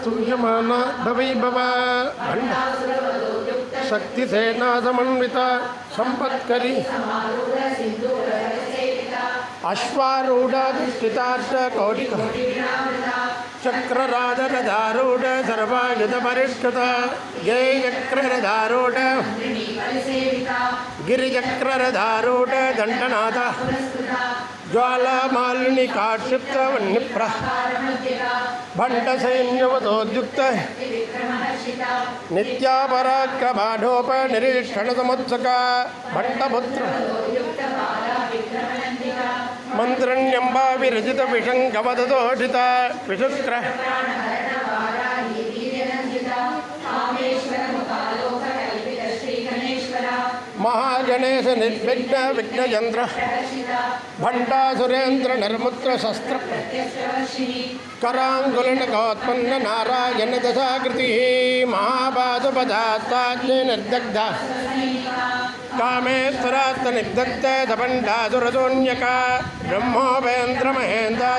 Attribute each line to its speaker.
Speaker 1: स्तूयमाना भवैभव भण्ड शक्तिसेना समन्विता संपत्करी अश्वारूढ़ कौटिक चक्रराजरधारूढ़ सर्वायुधपरिष्कृत गेयक्ररधारूढ़ गिरिचक्ररधारूढ़ दंडनाथ ज्वालामालिनी काक्षिप्त वह्निप्र भण्डसैन्यवतोद्युक्त नित्यापराक्रमाढोप निरीक्षण समुत्सुका भट्टपुत्र मंत्रण्यंबा विरचित विषंगवदोषित विशुक्र महागणेश निर्विघ्न विघ्नयंत्र भंडा सुरेंद्र निर्मुत्र शस्त्र करांगुलन गौत्पन्न नारायण दशाकृति महापादुपदास्ताज्ञ निर्दग्धा कामेश्वरात्त निर्दग्ध दबंडासुरशून्यका ब्रह्मोपेन्द्र महेन्द्र